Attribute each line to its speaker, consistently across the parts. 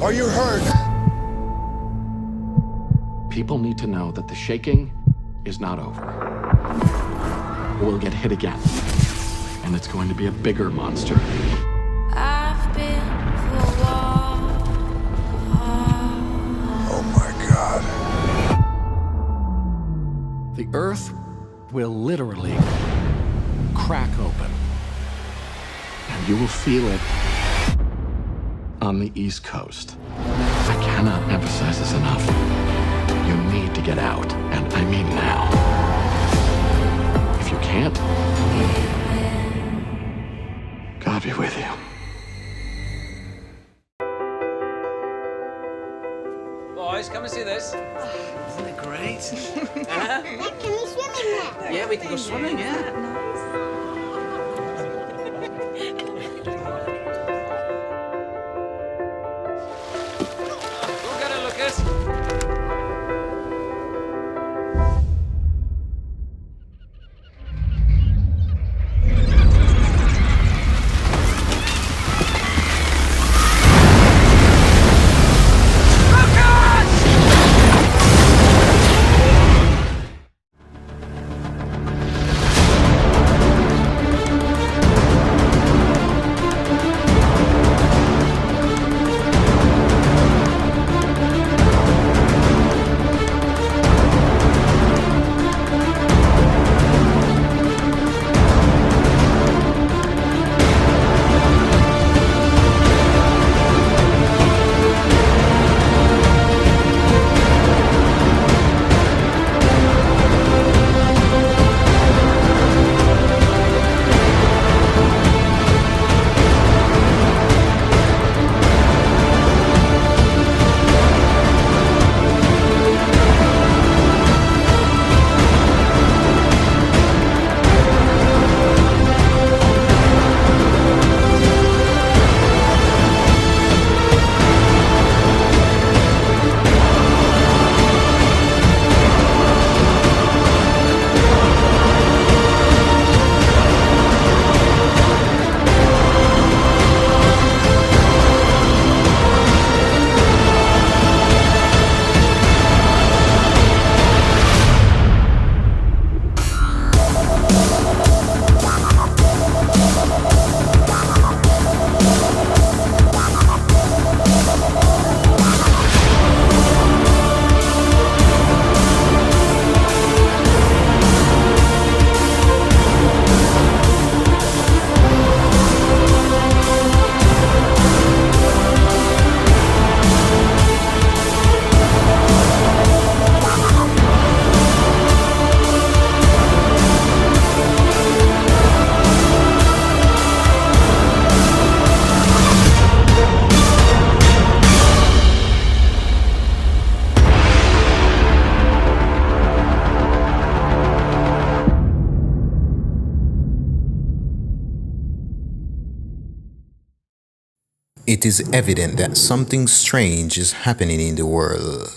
Speaker 1: Are you hurt?
Speaker 2: People need to know that the shaking is not over. We'll get hit again. And it's going to be a bigger monster.
Speaker 3: I've been for a walk.
Speaker 1: Oh my God.
Speaker 2: The Earth will literally crack open. And you will feel it on the East Coast. I cannot emphasize this enough. You need to get out, and I mean now. If you can't, God be with you.
Speaker 4: Boys, come and see this.
Speaker 5: Isn't it great?
Speaker 6: Can we swim in there?
Speaker 5: Yeah, we can go swimming, yeah.
Speaker 4: Go get it, Lucas.
Speaker 7: It is evident that something strange is happening in the world.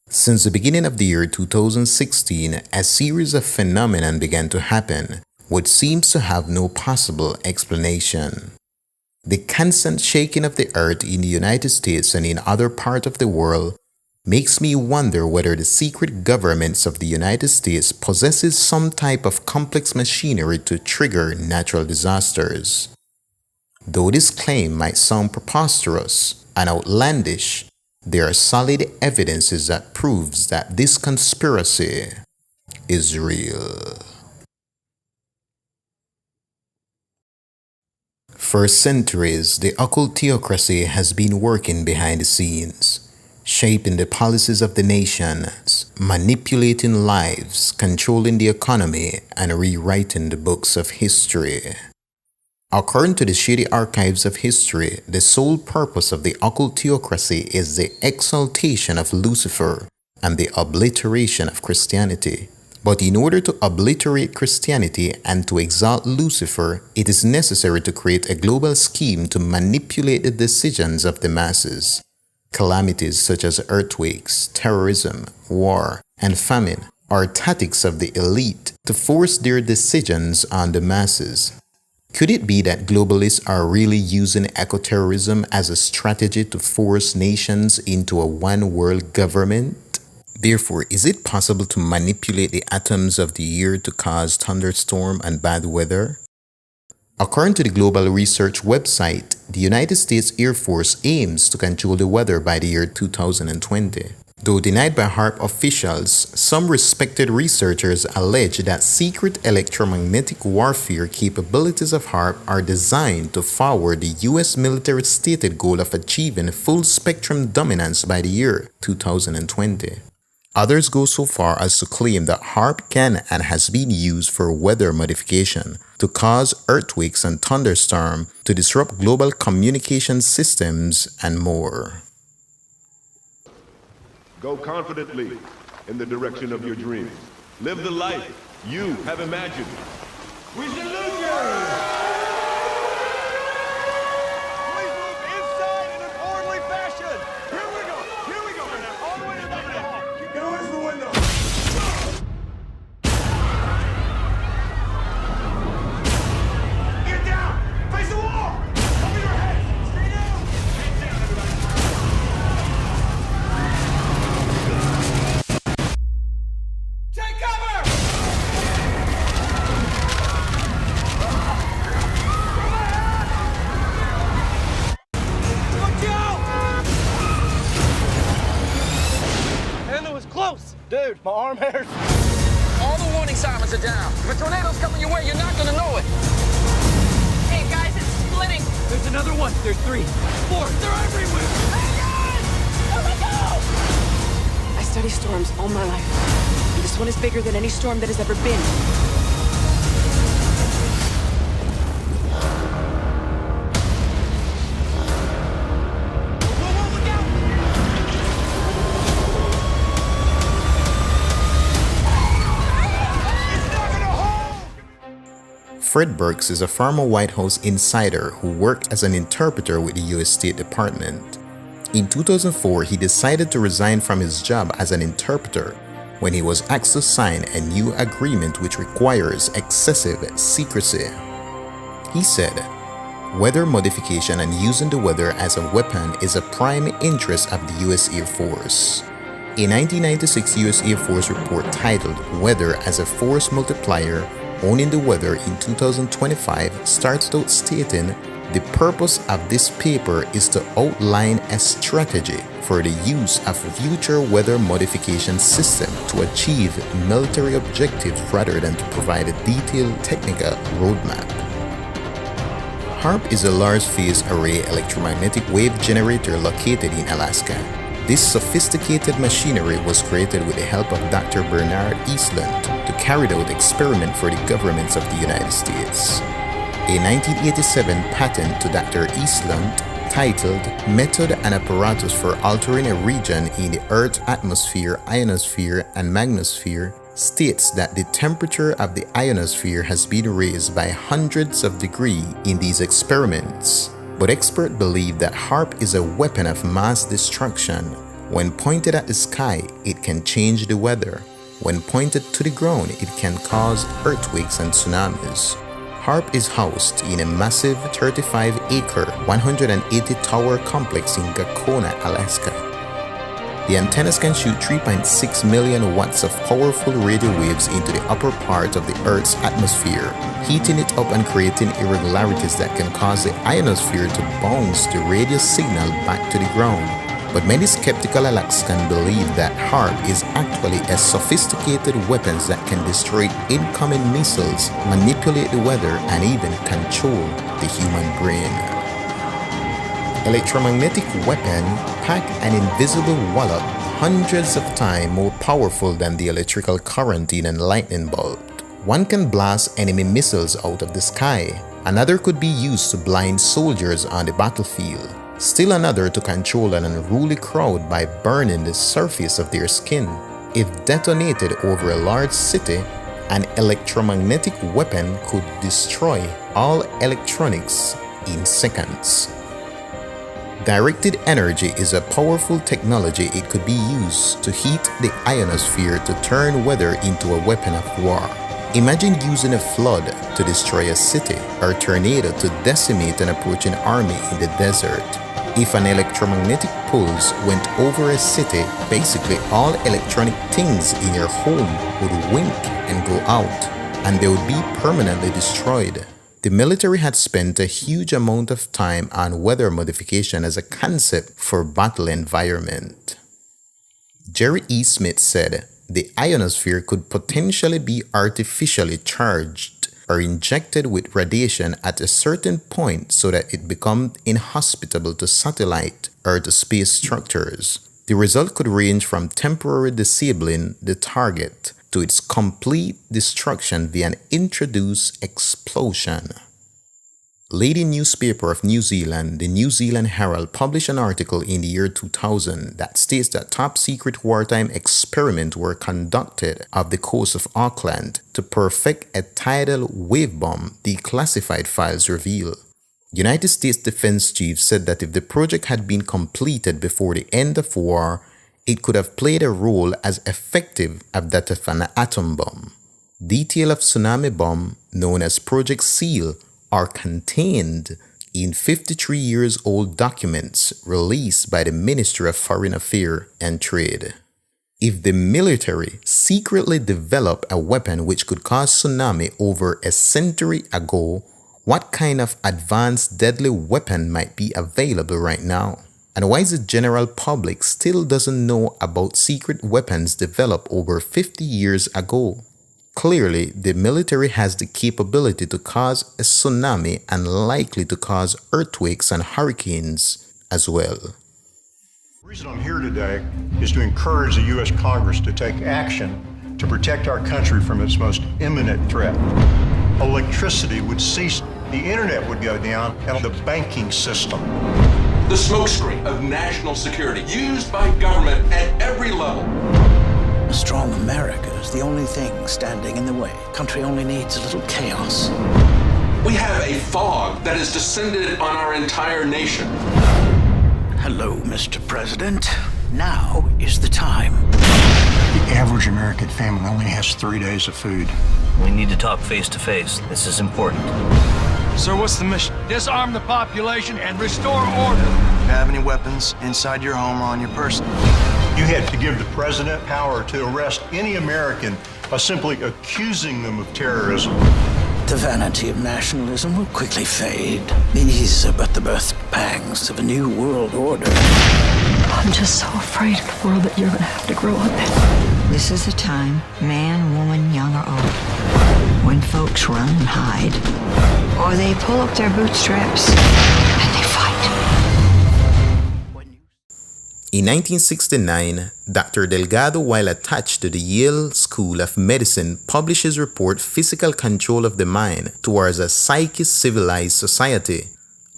Speaker 7: Since the beginning of the year 2016, a series of phenomena began to happen, which seems to have no possible explanation. The constant shaking of the earth in the United States and in other parts of the world makes me wonder whether the secret governments of the United States possesses some type of complex machinery to trigger natural disasters. Though this claim might sound preposterous and outlandish, there are solid evidences that proves that this conspiracy is real. For centuries, the occult theocracy has been working behind the scenes, shaping the policies of the nations, manipulating lives, controlling the economy, and rewriting the books of history. According to the shady archives of history, the sole purpose of the occult theocracy is the exaltation of Lucifer and the obliteration of Christianity. But in order to obliterate Christianity and to exalt Lucifer, it is necessary to create a global scheme to manipulate the decisions of the masses. Calamities such as earthquakes, terrorism, war, and famine are tactics of the elite to force their decisions on the masses. Could it be that globalists are really using eco-terrorism as a strategy to force nations into a one-world government? Therefore, is it possible to manipulate the atoms of the air to cause thunderstorm and bad weather? According to the global research website, the United States Air Force aims to control the weather by the year 2020. Though denied by HAARP officials, some respected researchers allege that secret electromagnetic warfare capabilities of HAARP are designed to forward the US military's stated goal of achieving full spectrum dominance by the year 2020. Others go so far as to claim that HAARP can and has been used for weather modification to cause earthquakes and thunderstorms, to disrupt global communication systems, and more.
Speaker 1: Go confidently in the direction of your dreams. Live the life you have imagined. We salute you!
Speaker 8: Please move inside in an orderly fashion. Here we go. All the way to the middle. Keep going to the window. Get down. Face the wall. Cover your head. Stay down. Head down, everybody. Take cover. Watch out. And it was close. Dude, my arm hurts.
Speaker 4: All the warning sirens are down. If a tornado's coming your way, you're not gonna know it.
Speaker 9: Hey guys, it's splitting.
Speaker 5: There's another one. There's 3, 4. They're everywhere.
Speaker 9: I study storms all my life. And this one is bigger than any storm that has ever been.
Speaker 8: Whoa, look out. It's not gonna hold.
Speaker 7: Fred Burks is a former White House insider who worked as an interpreter with the US State Department. In 2004, he decided to resign from his job as an interpreter when he was asked to sign a new agreement which requires excessive secrecy. He said, "Weather modification and using the weather as a weapon is a prime interest of the US Air Force." A 1996 US Air Force report titled "Weather as a Force Multiplier: Owning the Weather in 2025" starts out stating, "The purpose of this paper is to outline a strategy for the use of future weather modification system to achieve military objectives rather than to provide a detailed technical roadmap." HAARP is a large phase array electromagnetic wave generator located in Alaska. This sophisticated machinery was created with the help of Dr. Bernard Eastland to carry out experiments for the governments of the United States. A 1987 patent to Dr. Eastland, titled "Method and Apparatus for Altering a Region in the Earth's Atmosphere, Ionosphere, and Magnosphere," states that the temperature of the ionosphere has been raised by hundreds of degrees in these experiments. But experts believe that HAARP is a weapon of mass destruction. When pointed at the sky, it can change the weather. When pointed to the ground, it can cause earthquakes and tsunamis. HAARP is housed in a massive 35-acre, 180-tower complex in Gakona, Alaska. The antennas can shoot 3.6 million watts of powerful radio waves into the upper part of the Earth's atmosphere, heating it up and creating irregularities that can cause the ionosphere to bounce the radio signal back to the ground. But many skeptical Alaskans believe that HAARP is actually a sophisticated weapon that can destroy incoming missiles, manipulate the weather, and even control the human brain. Electromagnetic weapon pack an invisible wallop hundreds of times more powerful than the electrical current in a lightning bolt. One can blast enemy missiles out of the sky. Another could be used to blind soldiers on the battlefield. Still another to control an unruly crowd by burning the surface of their skin. If detonated over a large city, an electromagnetic weapon could destroy all electronics in seconds. Directed energy is a powerful technology. It could be used to heat the ionosphere to turn weather into a weapon of war. Imagine using a flood to destroy a city or a tornado to decimate an approaching army in the desert. If an electromagnetic pulse went over a city, basically all electronic things in your home would wink and go out, and they would be permanently destroyed. The military had spent a huge amount of time on weather modification as a concept for battle environment. Jerry E. Smith said, the ionosphere could potentially be artificially charged or injected with radiation at a certain point so that it becomes inhospitable to satellite or to space structures. The result could range from temporarily disabling the target to its complete destruction via an introduced explosion. Leading newspaper of New Zealand, the New Zealand Herald, published an article in the year 2000 that states that top-secret wartime experiments were conducted off the coast of Auckland to perfect a tidal wave bomb, declassified files reveal. United States Defense Chief said that if the project had been completed before the end of war, it could have played a role as effective as that of an atom bomb. Detail of tsunami bomb, known as Project SEAL, are contained in 53 years old documents released by the Ministry of Foreign Affairs and Trade. If the military secretly developed a weapon which could cause tsunami over a century ago, what kind of advanced deadly weapon might be available right now? And why is the general public still doesn't know about secret weapons developed over 50 years ago? Clearly, the military has the capability to cause a tsunami and likely to cause earthquakes and hurricanes as well.
Speaker 10: The reason I'm here today is to encourage the U.S. Congress to take action to protect our country from its most imminent threat. Electricity would cease, the internet would go down, and the banking system.
Speaker 11: The smokescreen of national security used by government at every level.
Speaker 12: A strong America is the only thing standing in the way. Country only needs a little chaos.
Speaker 11: We have a fog that has descended on our entire nation.
Speaker 12: Hello, Mr. President. Now is the time.
Speaker 10: The average American family only has 3 days of food.
Speaker 13: We need to talk face to face. This is important.
Speaker 5: Sir, what's the mission? Disarm the population and restore order.
Speaker 14: Do you have any weapons inside your home or on your person?
Speaker 10: You had to give the president power to arrest any American by simply accusing them of terrorism.
Speaker 12: The vanity of nationalism will quickly fade. These are but the birth pangs of a new world order.
Speaker 15: I'm just so afraid of the world that you're gonna have to grow up in.
Speaker 16: This is a time, man, woman, young or old, when folks run and hide, or they pull up their bootstraps and they fight.
Speaker 7: In 1969, Dr. Delgado, while attached to the Yale School of Medicine, published his report Physical Control of the Mind Towards a Psyche-Civilized Society.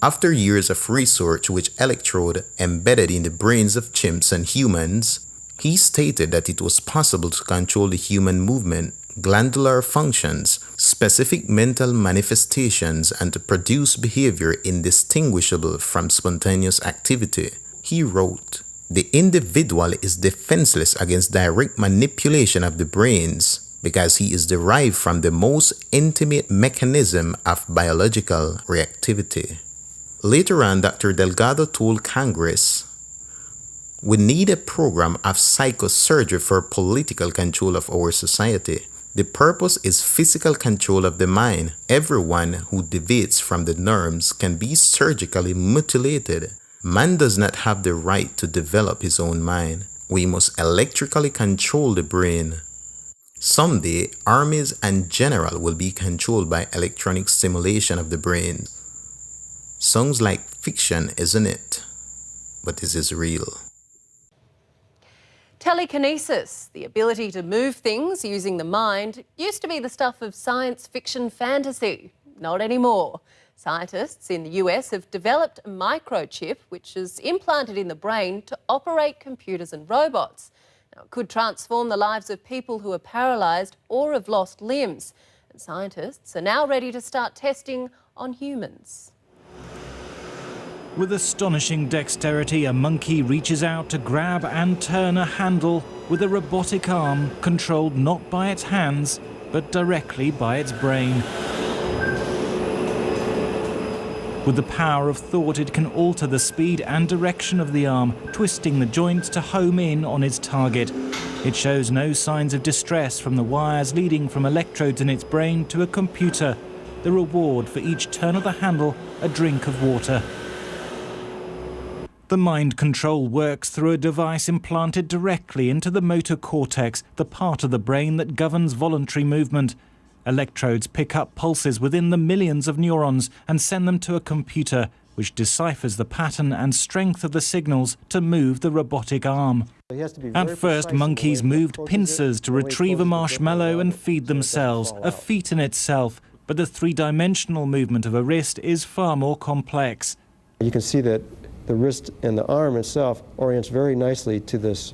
Speaker 7: After years of research with electrode embedded in the brains of chimps and humans, he stated that it was possible to control the human movement, glandular functions, specific mental manifestations, and to produce behavior indistinguishable from spontaneous activity. He wrote, "The individual is defenseless against direct manipulation of the brains because he is derived from the most intimate mechanism of biological reactivity." Later on, Dr. Delgado told Congress, "We need a program of psychosurgery for political control of our society. The purpose is physical control of the mind. Everyone who deviates from the norms can be surgically mutilated. Man does not have the right to develop his own mind. We must electrically control the brain. Someday, armies and generals will be controlled by electronic stimulation of the brain." Sounds like fiction, isn't it? But this is real.
Speaker 17: Telekinesis, the ability to move things using the mind, used to be the stuff of science fiction fantasy. Not anymore. Scientists in the US have developed a microchip which is implanted in the brain to operate computers and robots. Now, it could transform the lives of people who are paralysed or have lost limbs. And scientists are now ready to start testing on humans.
Speaker 18: With astonishing dexterity, a monkey reaches out to grab and turn a handle with a robotic arm controlled not by its hands, but directly by its brain. With the power of thought, it can alter the speed and direction of the arm, twisting the joints to home in on its target. It shows no signs of distress from the wires leading from electrodes in its brain to a computer. The reward for each turn of the handle, a drink of water. The mind control works through a device implanted directly into the motor cortex, the part of the brain that governs voluntary movement. Electrodes pick up pulses within the millions of neurons and send them to a computer, which deciphers the pattern and strength of the signals to move the robotic arm. At first, monkeys moved pincers to retrieve a marshmallow and feed themselves, a feat in itself. But the three-dimensional movement of a wrist is far more complex.
Speaker 19: You can see that the wrist and the arm itself orients very nicely to this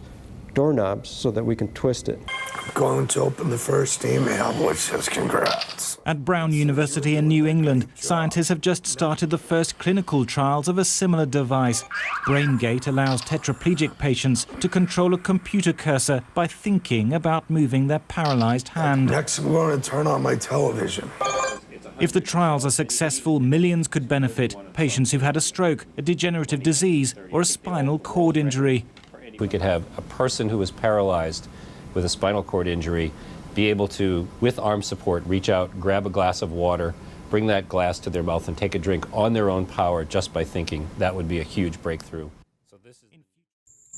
Speaker 19: doorknob so that we can twist it.
Speaker 20: I'm going to open the first email which says congrats.
Speaker 18: At Brown University in New England, scientists have just started the first clinical trials of a similar device. BrainGate allows tetraplegic patients to control a computer cursor by thinking about moving their paralyzed hand.
Speaker 20: Next, I'm going to turn on my television.
Speaker 18: If the trials are successful, millions could benefit. Patients who've had a stroke, a degenerative disease, or a spinal cord injury.
Speaker 21: We could have a person who is paralyzed with a spinal cord injury be able to, with arm support, reach out, grab a glass of water, bring that glass to their mouth and take a drink on their own power just by thinking. That would be a huge breakthrough.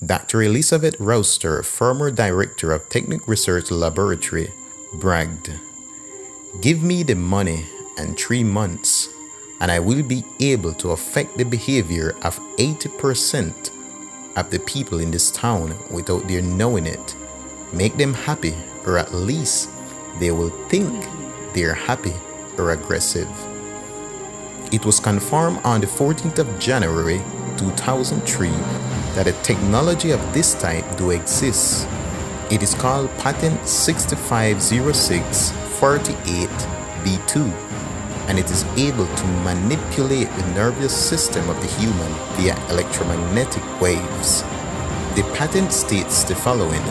Speaker 7: Dr. Elizabeth Roster, former director of Technic Research Laboratory, bragged, "Give me the money and 3 months, and I will be able to affect the behavior of 80% of the people in this town without their knowing it. Make them happy, or at least they will think they're happy or aggressive." It was confirmed on the 14th of January 2003 that a technology of this type do exist. It is called Patent 6506-48B2, and it is able to manipulate the nervous system of the human via electromagnetic waves. The patent states the following: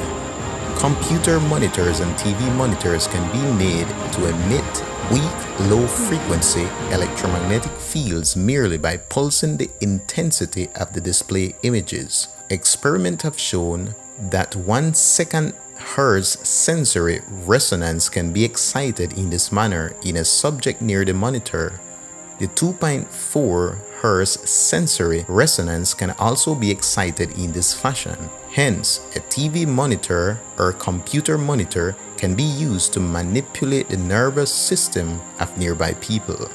Speaker 7: computer monitors and TV monitors can be made to emit weak, low-frequency electromagnetic fields merely by pulsing the intensity of the display images. Experiments have shown that 1 second Hertz sensory resonance can be excited in this manner in a subject near the monitor. The 2.4 Hertz sensory resonance can also be excited in this fashion. Hence, a TV monitor or computer monitor can be used to manipulate the nervous system of nearby people.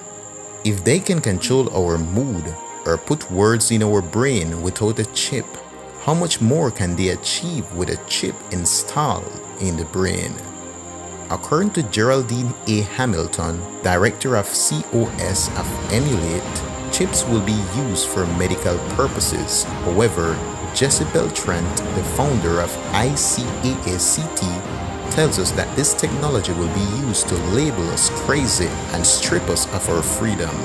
Speaker 7: If they can control our mood or put words in our brain without a chip, how much more can they achieve with a chip installed in the brain? According to Geraldine A. Hamilton, director of COS of Emulate, chips will be used for medical purposes. However, Jezebel Trent, the founder of ICAACT, tells us that this technology will be used to label us crazy and strip us of our freedom.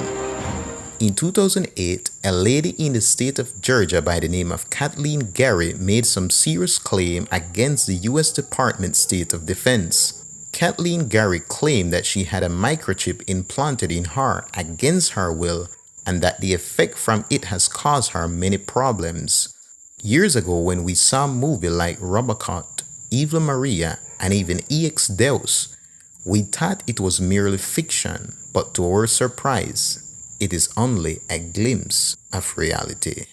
Speaker 7: In 2008, a lady in the state of Georgia by the name of Kathleen Gary made some serious claim against the U.S. Department of State of Defense. Kathleen Gary claimed that she had a microchip implanted in her against her will and that the effect from it has caused her many problems. Years ago, when we saw movies like Robocop, Eva Maria, and even EX Deus, we thought it was merely fiction, but to our surprise, it is only a glimpse of reality.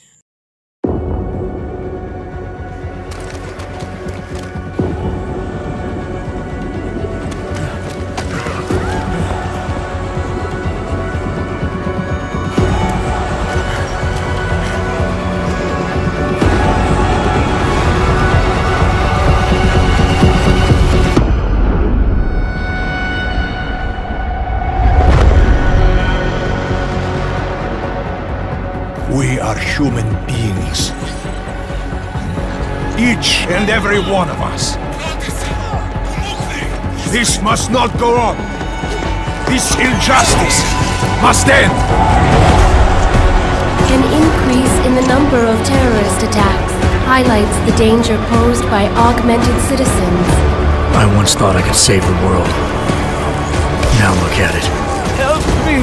Speaker 22: We are human beings. Each and every one of us. This must not go on. This injustice must end.
Speaker 23: An increase in the number of terrorist attacks highlights the danger posed by augmented citizens.
Speaker 12: I once thought I could save the world. Now look at it.
Speaker 22: Help me!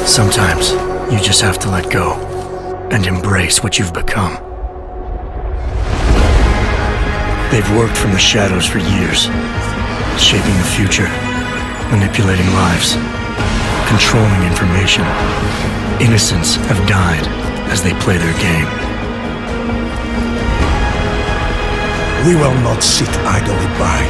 Speaker 12: Sometimes you just have to let go and embrace what you've become. They've worked from the shadows for years, shaping the future, manipulating lives, controlling information. Innocents have died as they play their game.
Speaker 22: We will not sit idly by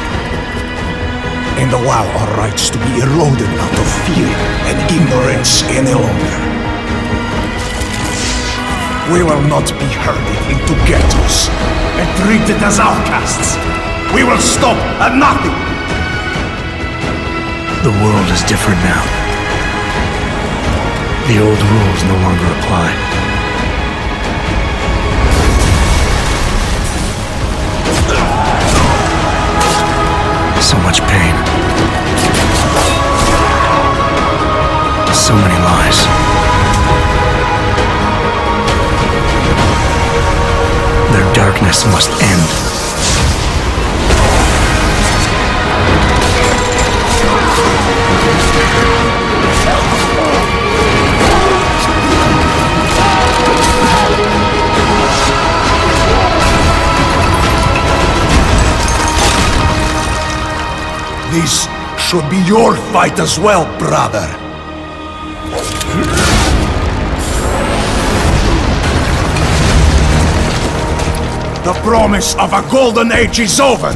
Speaker 22: and allow our rights to be eroded out of fear and ignorance any longer. We will not be herded into ghettos and treated as outcasts. We will stop at nothing.
Speaker 12: The world is different now. The old rules no longer apply. So much pain. So many lies. Their darkness must end.
Speaker 22: This should be your fight as well, brother. The promise of a golden age is over.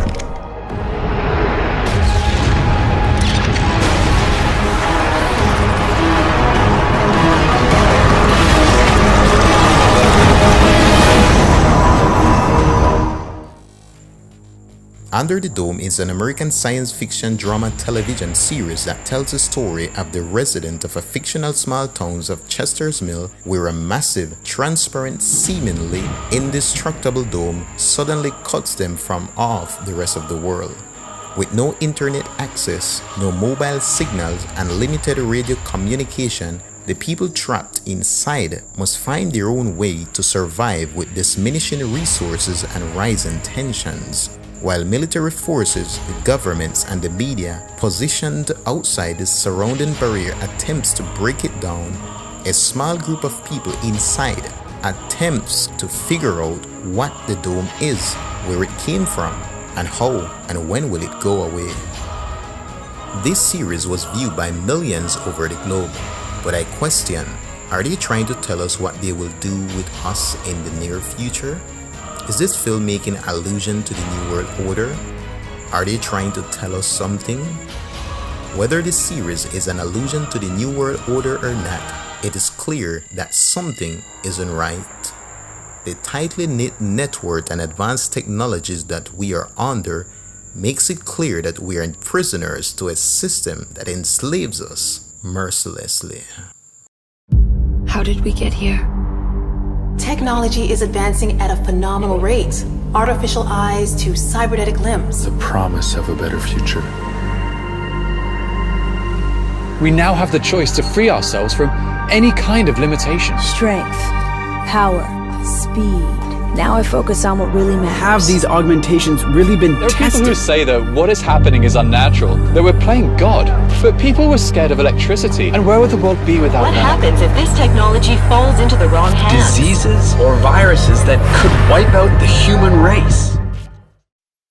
Speaker 7: Under the Dome is an American science fiction drama television series that tells the story of the resident of a fictional small town of Chester's Mill, where a massive, transparent, seemingly indestructible dome suddenly cuts them from off the rest of the world. With no internet access, no mobile signals, and limited radio communication, the people trapped inside must find their own way to survive with diminishing resources and rising tensions. While military forces, the governments, and the media positioned outside the surrounding barrier attempts to break it down, a small group of people inside attempts to figure out what the dome is, where it came from, and how and when will it go away. This series was viewed by millions over the globe, but I question, are they trying to tell us what they will do with us in the near future? Is this film making allusion to the New World Order? Are they trying to tell us something? Whether this series is an allusion to the New World Order or not, it is clear that something isn't right. The tightly knit network and advanced technologies that we are under makes it clear that we are prisoners to a system that enslaves us mercilessly.
Speaker 9: How did we get here?
Speaker 2: Technology is advancing at a phenomenal rate. Artificial eyes to cybernetic limbs.
Speaker 3: The promise of a better future. We now have the choice to free ourselves from any kind of limitation.
Speaker 15: Strength, power, speed. Now I focus on what really matters.
Speaker 6: Have these augmentations really been tested?
Speaker 3: There are people who say that what is happening is unnatural, that we're playing God. But people were scared of electricity, and where would the world be without
Speaker 24: What
Speaker 3: that?
Speaker 24: happens if this technology falls into the wrong hands?
Speaker 6: Diseases or viruses that could wipe out the human race.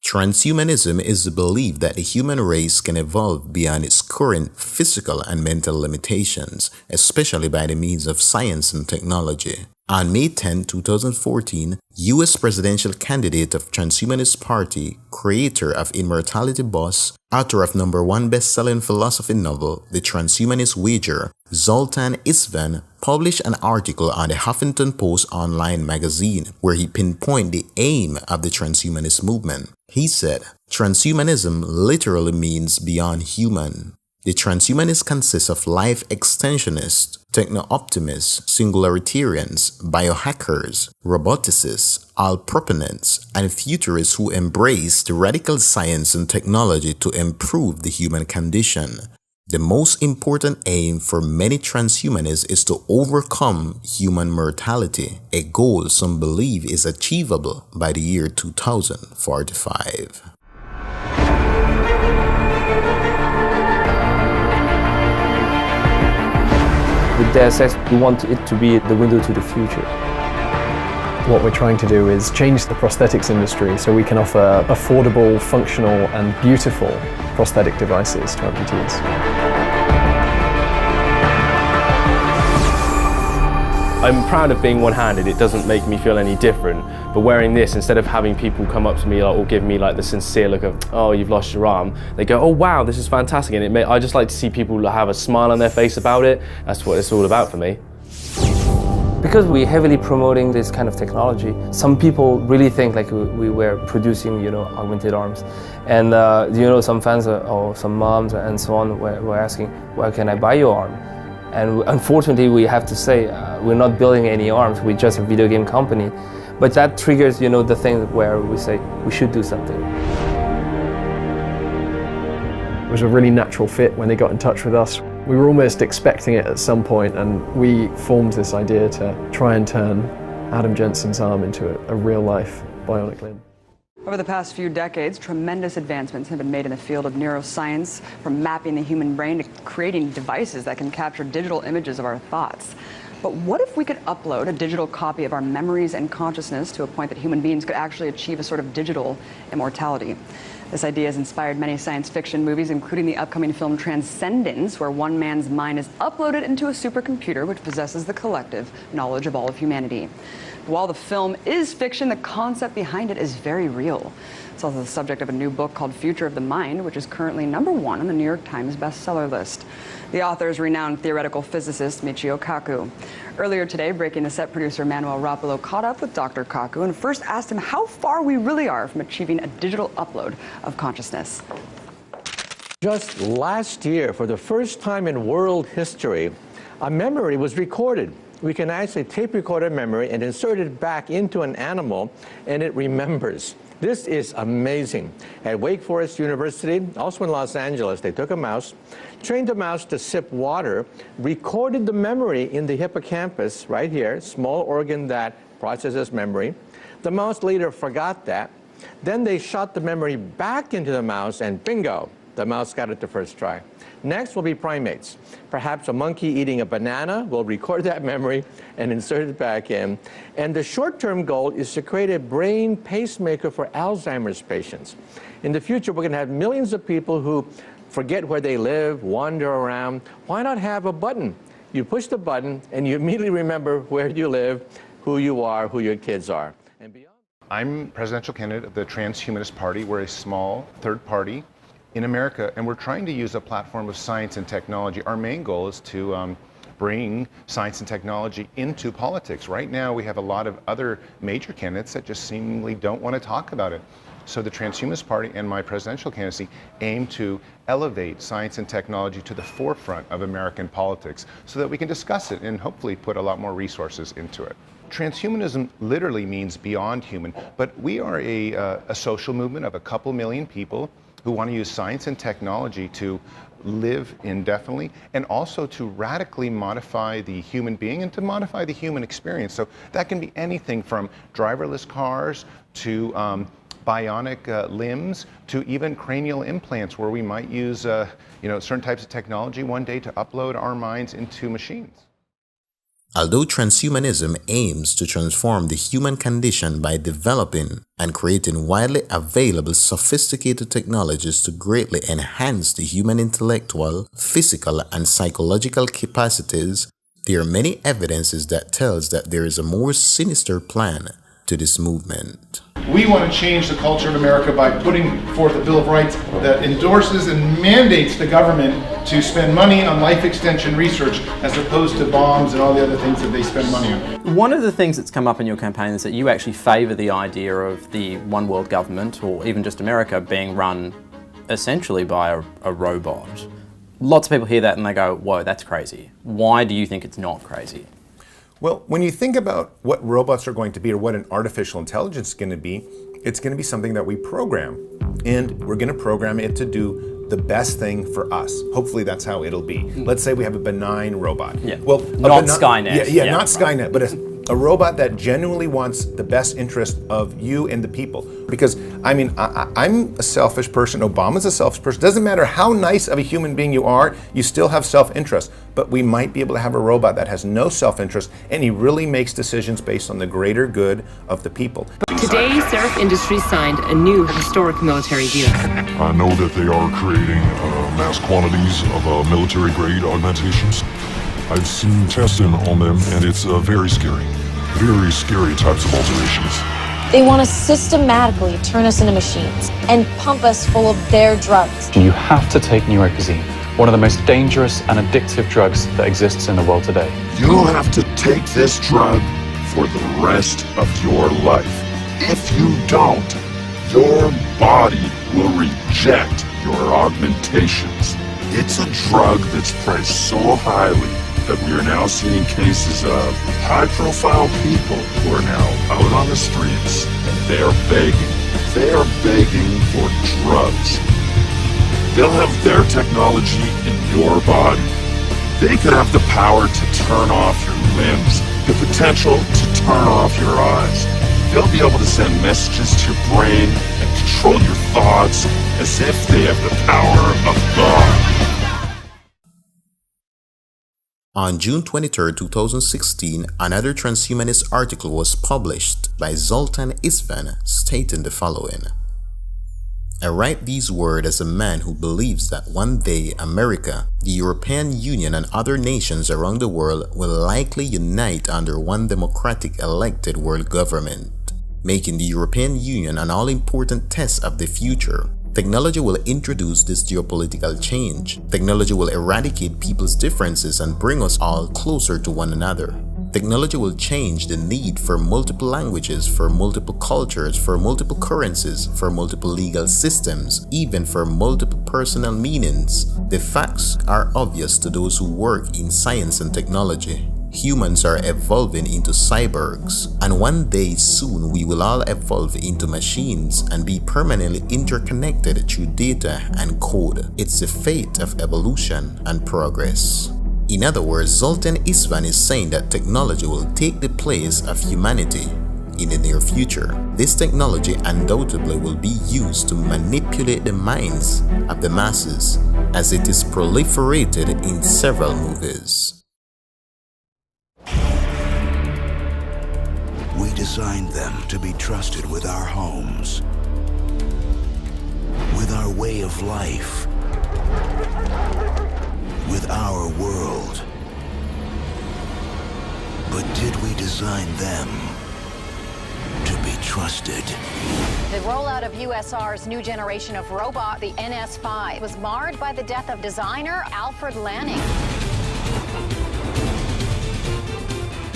Speaker 7: Transhumanism is the belief that the human race can evolve beyond its current physical and mental limitations, especially by the means of science and technology. On May 10, 2014, U.S. presidential candidate of Transhumanist Party, creator of Immortality Boss, author of #1 best-selling philosophy novel, The Transhumanist Wager, Zoltan Isvan, published an article on the Huffington Post online magazine where he pinpointed the aim of the transhumanist movement. He said, "Transhumanism literally means beyond human." The transhumanists consist of life extensionists, techno-optimists, singularitarians, biohackers, roboticists, all proponents, and futurists who embrace the radical science and technology to improve the human condition. The most important aim for many transhumanists is to overcome human mortality, a goal some believe is achievable by the year 2045.
Speaker 1: With Deus Ex, we want it to be the window to the future.
Speaker 4: What we're trying to do is change the prosthetics industry so we can offer affordable, functional, and beautiful prosthetic devices to amputees.
Speaker 1: I'm proud of being one-handed. It doesn't make me feel any different. But wearing this, instead of having people come up to me or give me like the sincere look of, oh, you've lost your arm, they go, oh wow, this is fantastic. And I just like to see people have a smile on their face about it. That's what it's all about for me. Because we're heavily promoting this kind of technology, some people really think like we were producing, augmented arms. And some fans or some moms and so on were asking, where can I buy your arm? And unfortunately, we have to say, we're not building any arms, we're just a video game company. But that triggers, the thing where we say, we should do something.
Speaker 4: It was a really natural fit when they got in touch with us. We were almost expecting it at some point, and we formed this idea to try and turn Adam Jensen's arm into a real-life bionic limb.
Speaker 8: Over the past few decades, tremendous advancements have been made in the field of neuroscience, from mapping the human brain to creating devices that can capture digital images of our thoughts. But what if we could upload a digital copy of our memories and consciousness to a point that human beings could actually achieve a sort of digital immortality? This idea has inspired many science fiction movies, including the upcoming film Transcendence, where one man's mind is uploaded into a supercomputer which possesses the collective knowledge of all of humanity. While the film is fiction, the concept behind it is very real. It's also the subject of a new book called Future of the Mind, which is currently #1 on the New York Times bestseller list. The author is renowned theoretical physicist Michio Kaku. Earlier today, Breaking the Set producer Manuel Rapolo caught up with Dr. Kaku and first asked him how far we really are from achieving a digital upload of consciousness.
Speaker 11: Just last year, for the first time in world history, a memory was recorded. We can actually tape record a memory and insert it back into an animal, and it remembers. This is amazing. At Wake Forest University, also in Los Angeles, they took a mouse, trained the mouse to sip water, recorded the memory in the hippocampus right here, small organ that processes memory. The mouse later forgot that. Then they shot the memory back into the mouse, and bingo, the mouse got it the first try. Next will be primates. Perhaps a monkey eating a banana will record that memory and insert it back in. And the short-term goal is to create a brain pacemaker for Alzheimer's patients. In the future, we're going to have millions of people who forget where they live, wander around. Why not have a button? You push the button and you immediately remember where you live, who you are, who your kids are. And beyond.
Speaker 25: I'm presidential candidate of the Transhumanist Party. We're a small third party in America, and we're trying to use a platform of science and technology. Our main goal is to bring science and technology into politics. Right now, we have a lot of other major candidates that just seemingly don't want to talk about it. So the Transhumanist Party and my presidential candidacy aim to elevate science and technology to the forefront of American politics so that we can discuss it and hopefully put a lot more resources into it. Transhumanism literally means beyond human, but we are a social movement of a couple million people who want to use science and technology to live indefinitely and also to radically modify the human being and to modify the human experience. So that can be anything from driverless cars to bionic limbs to even cranial implants, where we might use certain types of technology one day to upload our minds into machines.
Speaker 7: Although transhumanism aims to transform the human condition by developing and creating widely available sophisticated technologies to greatly enhance the human intellectual, physical, and psychological capacities, there are many evidences that tells that there is a more sinister plan to this movement.
Speaker 26: We want to change the culture of America by putting forth a Bill of Rights that endorses and mandates the government to spend money on life extension research as opposed to bombs and all the other things that they spend money on.
Speaker 27: One of the things that's come up in your campaign is that you actually favour the idea of the one world government, or even just America, being run essentially by a robot. Lots of people hear that and they go, whoa, that's crazy. Why do you think it's not crazy?
Speaker 25: Well, when you think about what robots are going to be or what an artificial intelligence is going to be, it's going to be something that we program. And we're going to program it to do the best thing for us. Hopefully that's how it'll be. Let's say we have a benign robot.
Speaker 27: Yeah.
Speaker 25: Well,
Speaker 27: not Skynet.
Speaker 25: Yeah, not Skynet, but a robot that genuinely wants the best interest of you and the people. Because, I mean, I'm a selfish person, Obama's a selfish person. Doesn't matter how nice of a human being you are, you still have self-interest. But we might be able to have a robot that has no self-interest, and he really makes decisions based on the greater good of the people.
Speaker 9: Today, Seraph Industries signed a new historic military deal.
Speaker 5: I know that they are creating mass quantities of military-grade augmentations. I've seen testing on them, and it's very scary types of alterations.
Speaker 10: They want to systematically turn us into machines and pump us full of their drugs.
Speaker 3: You have to take Neuroquizine, one of the most dangerous and addictive drugs that exists in the world today.
Speaker 5: You'll have to take this drug for the rest of your life. If you don't, your body will reject your augmentations. It's a drug that's priced so highly that we are now seeing cases of high-profile people who are now out on the streets and they are begging. They are begging for drugs. They'll have their technology in your body. They could have the power to turn off your limbs, the potential to turn off your eyes. They'll be able to send messages to your brain and control your thoughts as if they have the power of God.
Speaker 7: On June 23, 2016, another transhumanist article was published by Zoltan Istvan stating the following. I write these words as a man who believes that one day America, the European Union and other nations around the world will likely unite under one democratic elected world government, making the European Union an all-important test of the future. Technology will introduce this geopolitical change. Technology will eradicate people's differences and bring us all closer to one another. Technology will change the need for multiple languages, for multiple cultures, for multiple currencies, for multiple legal systems, even for multiple personal meanings. The facts are obvious to those who work in science and technology. Humans are evolving into cyborgs, and one day soon we will all evolve into machines and be permanently interconnected through data and code. It's the fate of evolution and progress. In other words, Zoltan Istvan is saying that technology will take the place of humanity in the near future. This technology undoubtedly will be used to manipulate the minds of the masses, as it is proliferated in several movies.
Speaker 22: We designed them to be trusted with our homes, with our way of life, with our world. But did we design them to be trusted?
Speaker 24: The rollout of USR's new generation of robot, the NS5, was marred by the death of designer Alfred Lanning.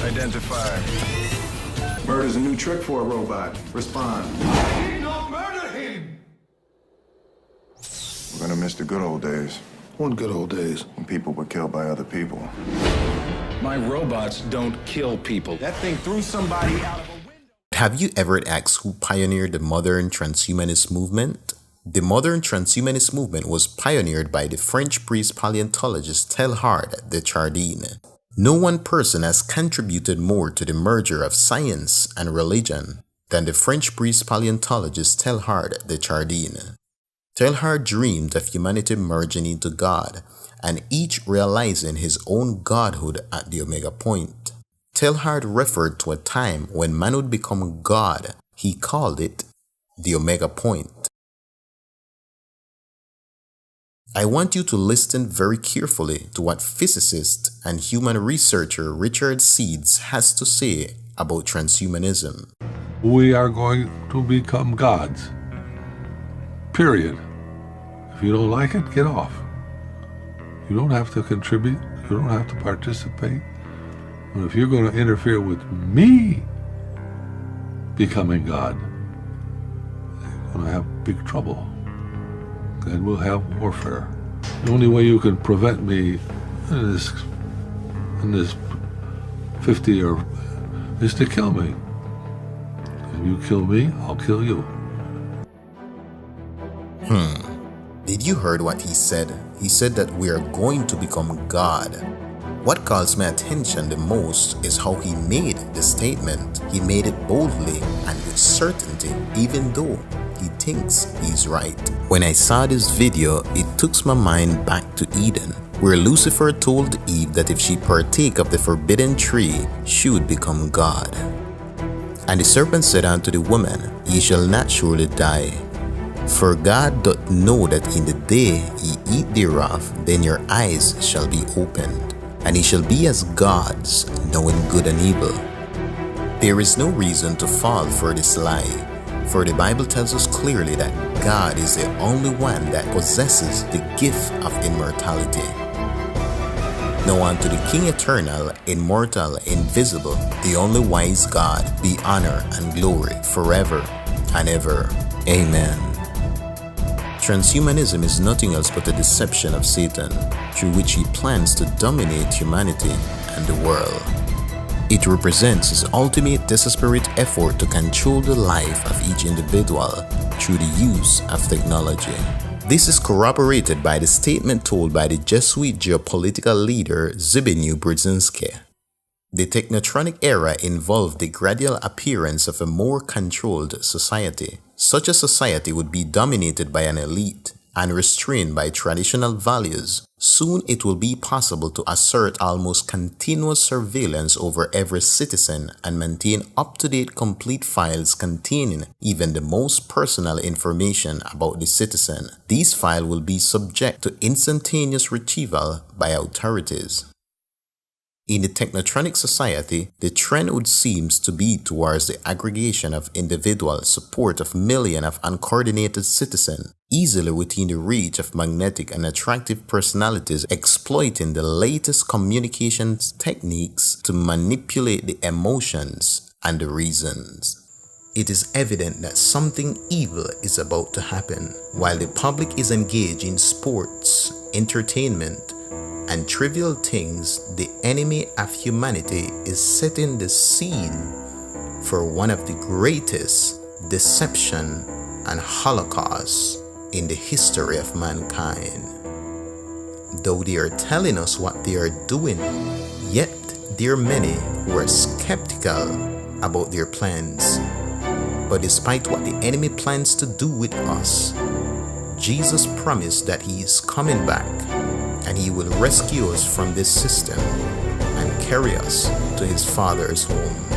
Speaker 22: Identify.
Speaker 26: Murder's a new trick for a robot. Respond.
Speaker 22: Don't murder him!
Speaker 26: We're gonna miss the good old days.
Speaker 22: What good old days?
Speaker 26: When people were killed by other people.
Speaker 6: My robots don't kill people.
Speaker 26: That thing threw somebody out of a window.
Speaker 7: Have you ever asked who pioneered the modern transhumanist movement? The modern transhumanist movement was pioneered by the French priest paleontologist Teilhard de Chardin. No one person has contributed more to the merger of science and religion than the French priest paleontologist Teilhard de Chardin. Teilhard dreamed of humanity merging into God, and each realizing his own godhood at the Omega point. Teilhard referred to a time when man would become God. He called it the Omega point. I want you to listen very carefully to what physicist and human researcher Richard Seeds has to say about transhumanism.
Speaker 13: We are going to become gods. Period. If you don't like it, get off. You don't have to contribute. You don't have to participate. But if you're going to interfere with me becoming God, you're going to have big trouble. And we'll have warfare. The only way you can prevent me in this 50 is to kill me. If you kill me, I'll kill you.
Speaker 7: Did you heard what he said? He said that we are going to become God. What calls my attention the most is how he made the statement. He made it boldly and with certainty, even though he thinks he's right. When I saw this video, it took my mind back to Eden, where Lucifer told Eve that if she partake of the forbidden tree, she would become God. And the serpent said unto the woman, Ye shall not surely die. For God doth know that in the day ye eat thereof, then your eyes shall be opened, and ye shall be as gods, knowing good and evil. There is no reason to fall for this lie, for the Bible tells us clearly that God is the only one that possesses the gift of immortality. Now unto the King eternal, immortal, invisible, the only wise God, be honor and glory forever and ever. Amen. Transhumanism is nothing else but a deception of Satan, through which he plans to dominate humanity and the world. It represents his ultimate desperate effort to control the life of each individual through the use of technology. This is corroborated by the statement told by the Jesuit geopolitical leader Zbigniew Brzezinski. The technotronic era involved the gradual appearance of a more controlled society. Such a society would be dominated by an elite and restrained by traditional values. Soon it will be possible to assert almost continuous surveillance over every citizen and maintain up-to-date complete files containing even the most personal information about the citizen. These files will be subject to instantaneous retrieval by authorities. In the technotronic society, the trend would seem to be towards the aggregation of individual support of millions of uncoordinated citizens, easily within the reach of magnetic and attractive personalities exploiting the latest communications techniques to manipulate the emotions and the reasons. It is evident that something evil is about to happen. While the public is engaged in sports, entertainment, and trivial things, the enemy of humanity is setting the scene for one of the greatest deception and holocaust in the history of mankind. Though they are telling us what they are doing, yet there are many who are skeptical about their plans. But despite what the enemy plans to do with us, Jesus promised that he is coming back and he will rescue us from this system and carry us to his Father's home.